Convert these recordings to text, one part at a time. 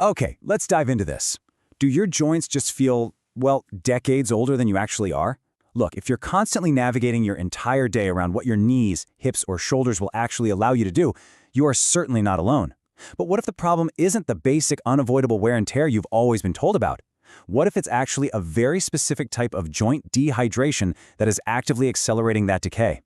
Okay, let's dive into this. Do your joints just feel, well, decades older than you actually are? Look, if you're constantly navigating your entire day around what your knees, hips, or shoulders will actually allow you to do, you are certainly not alone. But what if the problem isn't the basic, unavoidable wear and tear you've always been told about? What if it's actually a very specific type of joint dehydration that is actively accelerating that decay?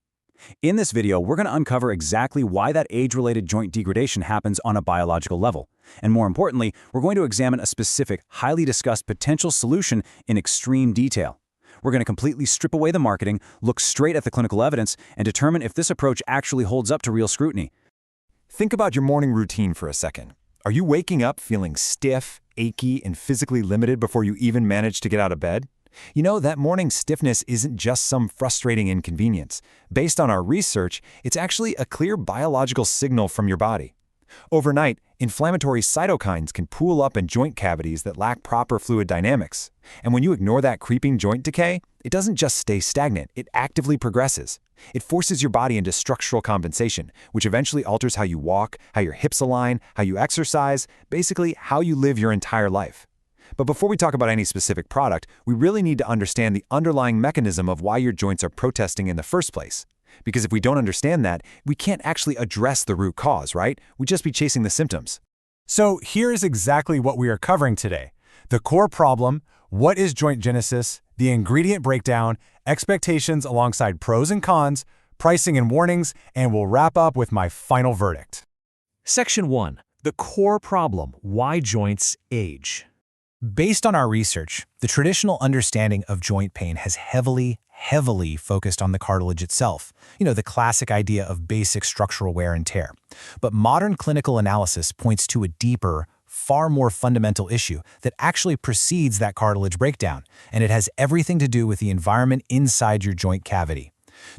In this video, we're going to uncover exactly why that age-related joint degradation happens on a biological level. And more importantly, we're going to examine a specific, highly discussed potential solution in extreme detail. We're going to completely strip away the marketing, look straight at the clinical evidence, and determine if this approach actually holds up to real scrutiny. Think about your morning routine for a second. Are you waking up feeling stiff, achy, and physically limited before you even manage to get out of bed? You know, that morning stiffness isn't just some frustrating inconvenience. Based on our research, it's actually a clear biological signal from your body. Overnight, inflammatory cytokines can pool up in joint cavities that lack proper fluid dynamics. And when you ignore that creeping joint decay, it doesn't just stay stagnant, it actively progresses. It forces your body into structural compensation, which eventually alters how you walk, how your hips align, how you exercise, basically how you live your entire life. But before we talk about any specific product, we really need to understand the underlying mechanism of why your joints are protesting in the first place. Because if we don't understand that, we can't actually address the root cause, right? We'd just be chasing the symptoms. So here is exactly what we are covering today. The core problem, what is joint genesis, the ingredient breakdown, expectations alongside pros and cons, pricing and warnings, and we'll wrap up with my final verdict. Section 1. The core problem, why joints age. Based on our research, the traditional understanding of joint pain has heavily focused on the cartilage itself. You know, the classic idea of basic structural wear and tear. But modern clinical analysis points to a deeper, far more fundamental issue that actually precedes that cartilage breakdown, and it has everything to do with the environment inside your joint cavity.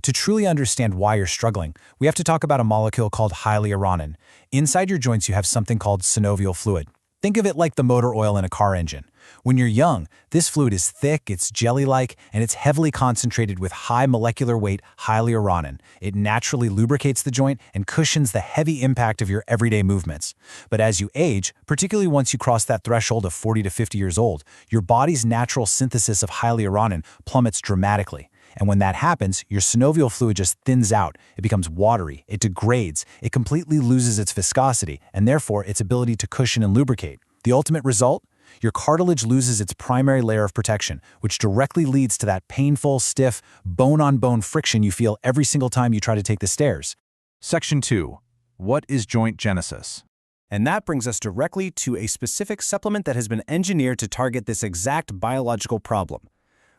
To truly understand why you're struggling, we have to talk about a molecule called Hyaluronan. Inside your joints, you have something called synovial fluid. Think of it like the motor oil in a car engine. When you're young, this fluid is thick, it's jelly-like, and it's heavily concentrated with high molecular weight hyaluronan. It naturally lubricates the joint and cushions the heavy impact of your everyday movements. But as you age, particularly once you cross that threshold of 40 to 50 years old, your body's natural synthesis of hyaluronan plummets dramatically. And when that happens, your synovial fluid just thins out. It becomes watery, it degrades, it completely loses its viscosity, and therefore its ability to cushion and lubricate. The ultimate result? Your cartilage loses its primary layer of protection, which directly leads to that painful, stiff, bone-on-bone friction you feel every single time you try to take the stairs. Section 2. What is joint genesis? And that brings us directly to a specific supplement that has been engineered to target this exact biological problem.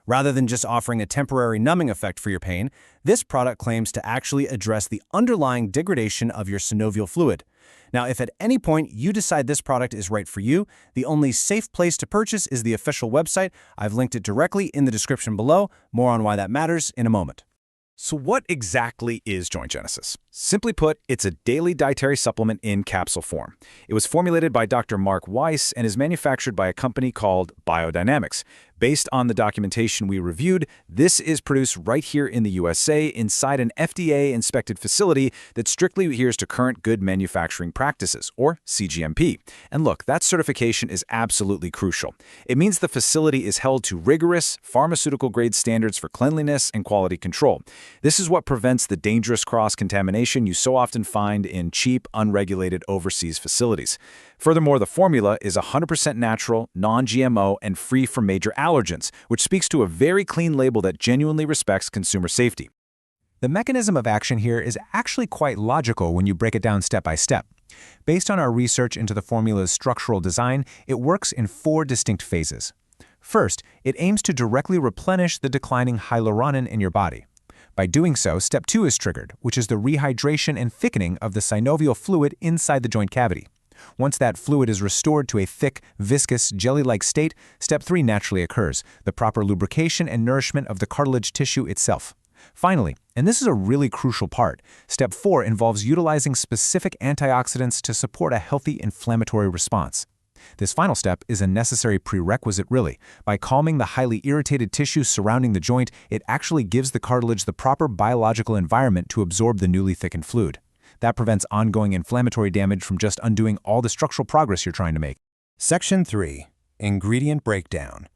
Rather than just offering a temporary numbing effect for your pain, this product claims to actually address the underlying degradation of your synovial fluid. Now, if at any point you decide this product is right for you, the only safe place to purchase is the official website. I've linked it directly in the description below. More on why that matters in a moment. So what exactly is joint genesis? Simply put, it's a daily dietary supplement in capsule form. It was formulated by Dr. Mark Weiss and is manufactured by a company called BioDynamix. Based on the documentation we reviewed, this is produced right here in the USA inside an FDA-inspected facility that strictly adheres to current good manufacturing practices, or CGMP. And look, that certification is absolutely crucial. It means the facility is held to rigorous, pharmaceutical-grade standards for cleanliness and quality control. This is what prevents the dangerous cross-contamination you so often find in cheap, unregulated overseas facilities. Furthermore, the formula is 100% natural, non-GMO, and free from major allergens, which speaks to a very clean label that genuinely respects consumer safety. The mechanism of action here is actually quite logical when you break it down step by step. Based on our research into the formula's structural design, it works in 4 distinct phases. First, it aims to directly replenish the declining hyaluronan in your body. By doing so, step 2 is triggered, which is the rehydration and thickening of the synovial fluid inside the joint cavity. Once that fluid is restored to a thick, viscous, jelly-like state, step 3 naturally occurs, the proper lubrication and nourishment of the cartilage tissue itself. Finally, and this is a really crucial part, step 4 involves utilizing specific antioxidants to support a healthy inflammatory response. This final step is a necessary prerequisite really. By calming the highly irritated tissue surrounding the joint, it actually gives the cartilage the proper biological environment to absorb the newly thickened fluid. That prevents ongoing inflammatory damage from just undoing all the structural progress you're trying to make. Section 3. Ingredient Breakdown.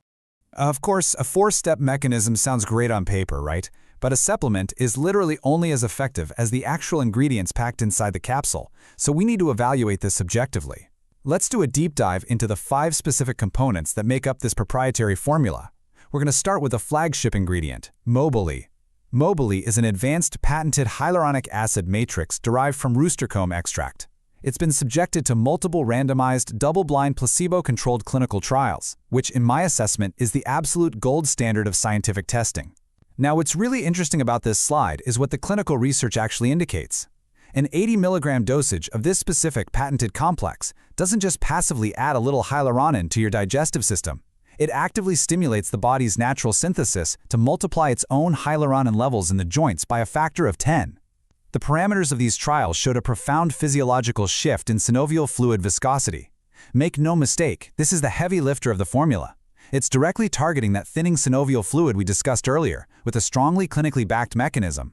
Of course, a 4-step mechanism sounds great on paper, right? But a supplement is literally only as effective as the actual ingredients packed inside the capsule, so we need to evaluate this subjectively. Let's do a deep dive into the 5 specific components that make up this proprietary formula. We're going to start with the flagship ingredient, Mobilee. Mobilee is an advanced patented hyaluronic acid matrix derived from rooster comb extract. It's been subjected to multiple randomized, double-blind, placebo-controlled clinical trials, which in my assessment is the absolute gold standard of scientific testing. Now, what's really interesting about this slide is what the clinical research actually indicates. An 80 milligram dosage of this specific patented complex doesn't just passively add a little hyaluronan to your digestive system. It actively stimulates the body's natural synthesis to multiply its own hyaluronan levels in the joints by a factor of 10. The parameters of these trials showed a profound physiological shift in synovial fluid viscosity. Make no mistake, this is the heavy lifter of the formula. It's directly targeting that thinning synovial fluid we discussed earlier, with a strongly clinically backed mechanism.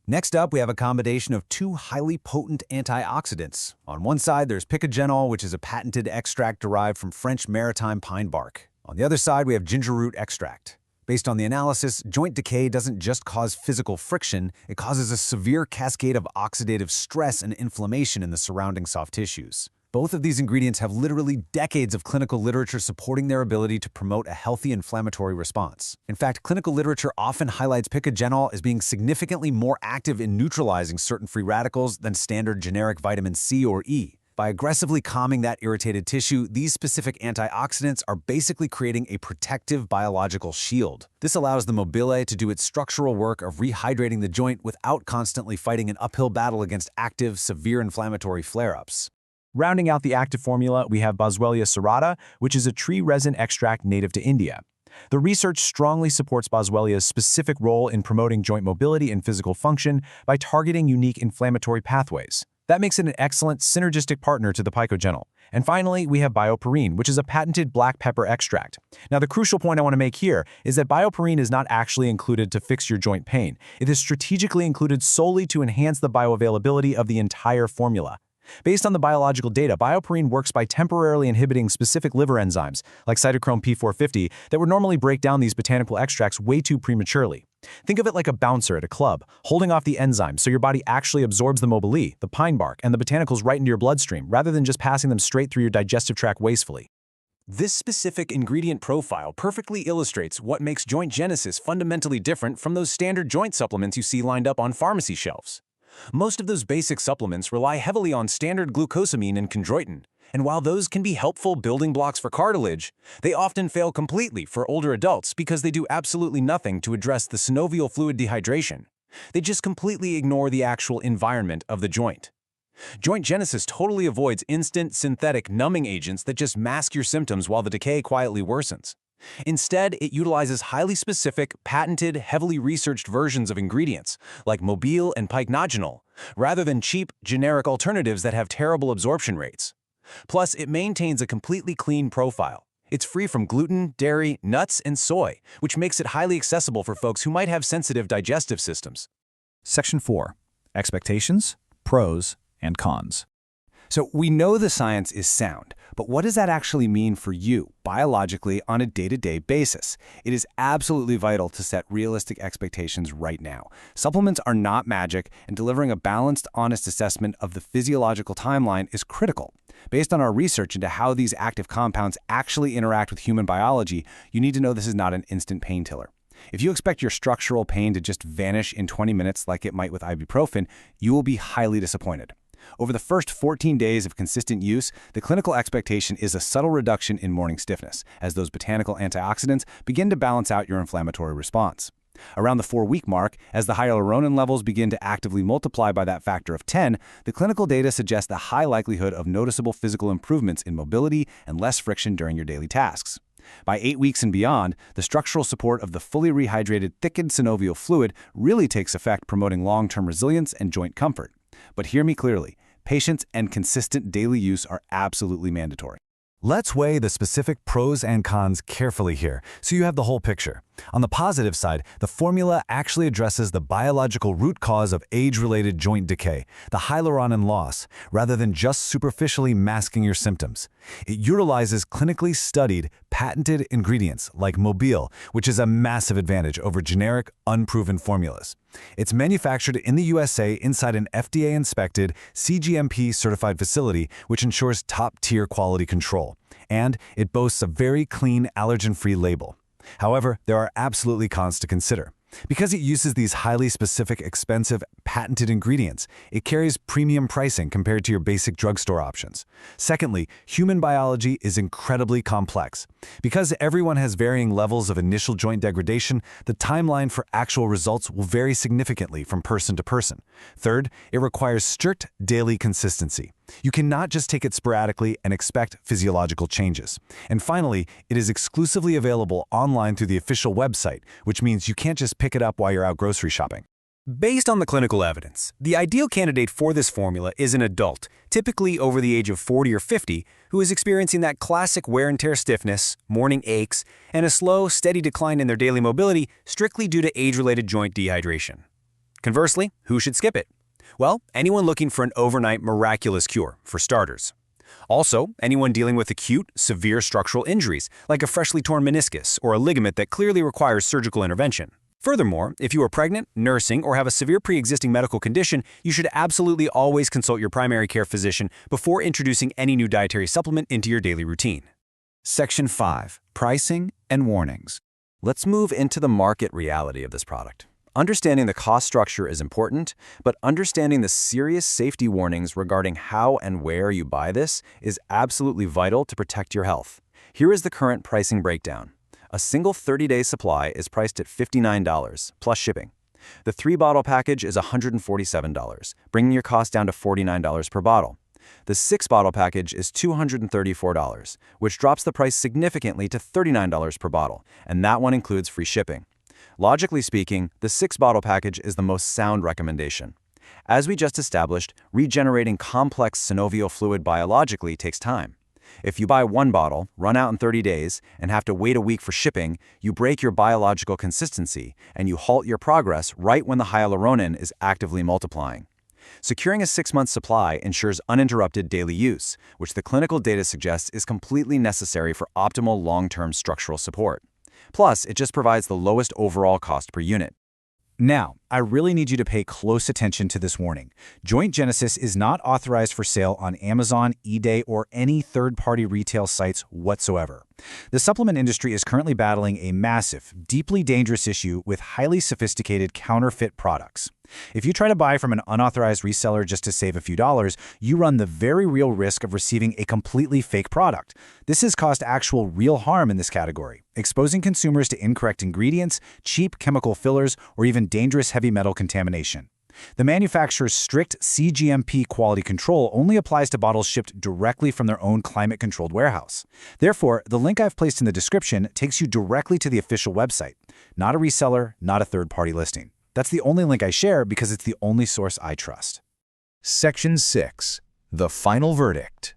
Next up, we have a combination of 2 highly potent antioxidants. On one side, there's Pycnogenol, which is a patented extract derived from French maritime pine bark. On the other side, we have ginger root extract. Based on the analysis, joint decay doesn't just cause physical friction, it causes a severe cascade of oxidative stress and inflammation in the surrounding soft tissues. Both of these ingredients have literally decades of clinical literature supporting their ability to promote a healthy inflammatory response. In fact, clinical literature often highlights Pycnogenol as being significantly more active in neutralizing certain free radicals than standard generic vitamin C or E. By aggressively calming that irritated tissue, these specific antioxidants are basically creating a protective biological shield. This allows the Mobilee to do its structural work of rehydrating the joint without constantly fighting an uphill battle against active, severe inflammatory flare-ups. Rounding out the active formula, we have Boswellia Serrata, which is a tree resin extract native to India. The research strongly supports Boswellia's specific role in promoting joint mobility and physical function by targeting unique inflammatory pathways. That makes it an excellent synergistic partner to the Pycnogenol. And finally, we have BioPerine, which is a patented black pepper extract. Now, the crucial point I want to make here is that BioPerine is not actually included to fix your joint pain. It is strategically included solely to enhance the bioavailability of the entire formula. Based on the biological data, BioPerine works by temporarily inhibiting specific liver enzymes, like cytochrome P450, that would normally break down these botanical extracts way too prematurely. Think of it like a bouncer at a club, holding off the enzymes so your body actually absorbs the Mobilee, the pine bark, and the botanicals right into your bloodstream, rather than just passing them straight through your digestive tract wastefully. This specific ingredient profile perfectly illustrates what makes Joint Genesis fundamentally different from those standard joint supplements you see lined up on pharmacy shelves. Most of those basic supplements rely heavily on standard glucosamine and chondroitin, and while those can be helpful building blocks for cartilage, they often fail completely for older adults because they do absolutely nothing to address the synovial fluid dehydration. They just completely ignore the actual environment of the joint. Joint Genesis totally avoids instant synthetic numbing agents that just mask your symptoms while the decay quietly worsens. Instead, it utilizes highly specific, patented, heavily researched versions of ingredients, like Mobilee and Pycnogenol, rather than cheap, generic alternatives that have terrible absorption rates. Plus, it maintains a completely clean profile. It's free from gluten, dairy, nuts, and soy, which makes it highly accessible for folks who might have sensitive digestive systems. Section 4. Expectations, pros, and cons. So we know the science is sound, but what does that actually mean for you, biologically, on a day-to-day basis? It is absolutely vital to set realistic expectations right now. Supplements are not magic, and delivering a balanced, honest assessment of the physiological timeline is critical. Based on our research into how these active compounds actually interact with human biology, you need to know this is not an instant painkiller. If you expect your structural pain to just vanish in 20 minutes like it might with ibuprofen, you will be highly disappointed. Over the first 14 days of consistent use, the clinical expectation is a subtle reduction in morning stiffness, as those botanical antioxidants begin to balance out your inflammatory response. Around the 4-week mark, as the hyaluronan levels begin to actively multiply by that factor of 10, the clinical data suggests a high likelihood of noticeable physical improvements in mobility and less friction during your daily tasks. By 8 weeks and beyond, the structural support of the fully rehydrated, thickened synovial fluid really takes effect, promoting long-term resilience and joint comfort. But hear me clearly, patience and consistent daily use are absolutely mandatory. Let's weigh the specific pros and cons carefully here, so you have the whole picture. On the positive side, the formula actually addresses the biological root cause of age-related joint decay, the hyaluronan loss, rather than just superficially masking your symptoms. It utilizes clinically studied, patented ingredients like Mobilee, which is a massive advantage over generic, unproven formulas. It's manufactured in the USA inside an FDA-inspected, CGMP-certified facility, which ensures top-tier quality control. And it boasts a very clean, allergen-free label. However, there are absolutely cons to consider. Because it uses these highly specific, expensive, patented ingredients, it carries premium pricing compared to your basic drugstore options. Secondly, human biology is incredibly complex. Because everyone has varying levels of initial joint degradation, the timeline for actual results will vary significantly from person to person. Third, it requires strict daily consistency. You cannot just take it sporadically and expect physiological changes. And finally, it is exclusively available online through the official website, which means you can't just pick it up while you're out grocery shopping. Based on the clinical evidence, the ideal candidate for this formula is an adult, typically over the age of 40 or 50, who is experiencing that classic wear and tear stiffness, morning aches, and a slow, steady decline in their daily mobility strictly due to age-related joint dehydration. Conversely, who should skip it? Well, anyone looking for an overnight miraculous cure, for starters. Also, anyone dealing with acute, severe structural injuries, like a freshly torn meniscus or a ligament that clearly requires surgical intervention. Furthermore, if you are pregnant, nursing, or have a severe pre-existing medical condition, you should absolutely always consult your primary care physician before introducing any new dietary supplement into your daily routine. Section 5. Pricing and Warnings. Let's move into the market reality of this product. Understanding the cost structure is important, but understanding the serious safety warnings regarding how and where you buy this is absolutely vital to protect your health. Here is the current pricing breakdown. A single 30-day supply is priced at $59, plus shipping. The 3-bottle package is $147, bringing your cost down to $49 per bottle. The 6-bottle package is $234, which drops the price significantly to $39 per bottle, and that one includes free shipping. Logically speaking, the 6-bottle package is the most sound recommendation. As we just established, regenerating complex synovial fluid biologically takes time. If you buy 1 bottle, run out in 30 days, and have to wait a week for shipping, you break your biological consistency, and you halt your progress right when the hyaluronan is actively multiplying. Securing a 6-month supply ensures uninterrupted daily use, which the clinical data suggests is completely necessary for optimal long-term structural support. Plus, it just provides the lowest overall cost per unit. Now, I really need you to pay close attention to this warning. Joint Genesis is not authorized for sale on Amazon, eBay, or any third-party retail sites whatsoever. The supplement industry is currently battling a massive, deeply dangerous issue with highly sophisticated counterfeit products. If you try to buy from an unauthorized reseller just to save a few dollars, you run the very real risk of receiving a completely fake product. This has caused actual real harm in this category, exposing consumers to incorrect ingredients, cheap chemical fillers, or even dangerous heavy metal contamination. The manufacturer's strict CGMP quality control only applies to bottles shipped directly from their own climate-controlled warehouse. Therefore, the link I've placed in the description takes you directly to the official website, not a reseller, not a third-party listing. That's the only link I share because it's the only source I trust. Section 6. The Final Verdict.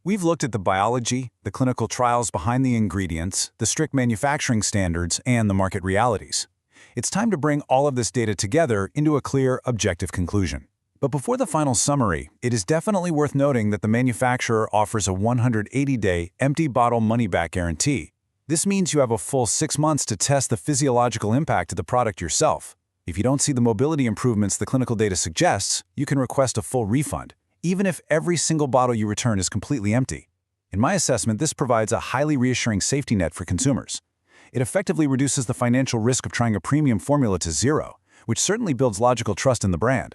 We've looked at the biology, the clinical trials behind the ingredients, the strict manufacturing standards, and the market realities. It's time to bring all of this data together into a clear, objective conclusion. But before the final summary, it is definitely worth noting that the manufacturer offers a 180-day empty bottle money-back guarantee. This means you have a full 6 months to test the physiological impact of the product yourself. If you don't see the mobility improvements the clinical data suggests, you can request a full refund, even if every single bottle you return is completely empty. In my assessment, this provides a highly reassuring safety net for consumers. It effectively reduces the financial risk of trying a premium formula to zero, which certainly builds logical trust in the brand.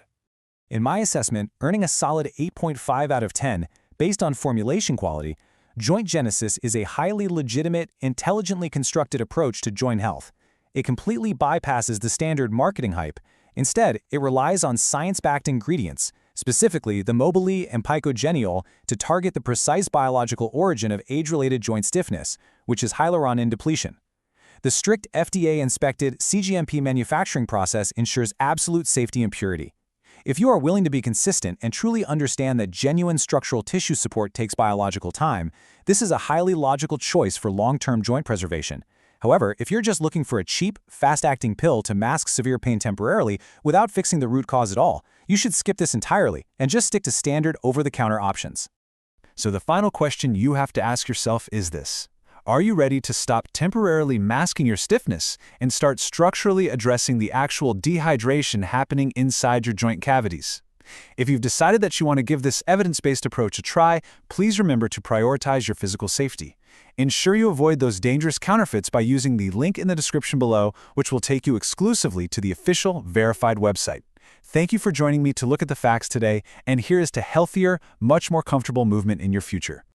In my assessment, earning a solid 8.5 out of 10 based on formulation quality, Joint Genesis is a highly legitimate, intelligently constructed approach to joint health. It completely bypasses the standard marketing hype. Instead, it relies on science-backed ingredients, specifically the Mobilee and Pycnogenol, to target the precise biological origin of age-related joint stiffness, which is hyaluronan depletion. The strict FDA-inspected CGMP manufacturing process ensures absolute safety and purity. If you are willing to be consistent and truly understand that genuine structural tissue support takes biological time, this is a highly logical choice for long-term joint preservation. However, if you're just looking for a cheap, fast-acting pill to mask severe pain temporarily without fixing the root cause at all, you should skip this entirely and just stick to standard over-the-counter options. So the final question you have to ask yourself is this: are you ready to stop temporarily masking your stiffness and start structurally addressing the actual dehydration happening inside your joint cavities? If you've decided that you want to give this evidence-based approach a try, please remember to prioritize your physical safety. Ensure you avoid those dangerous counterfeits by using the link in the description below, which will take you exclusively to the official, verified website. Thank you for joining me to look at the facts today, and here is to healthier, much more comfortable movement in your future.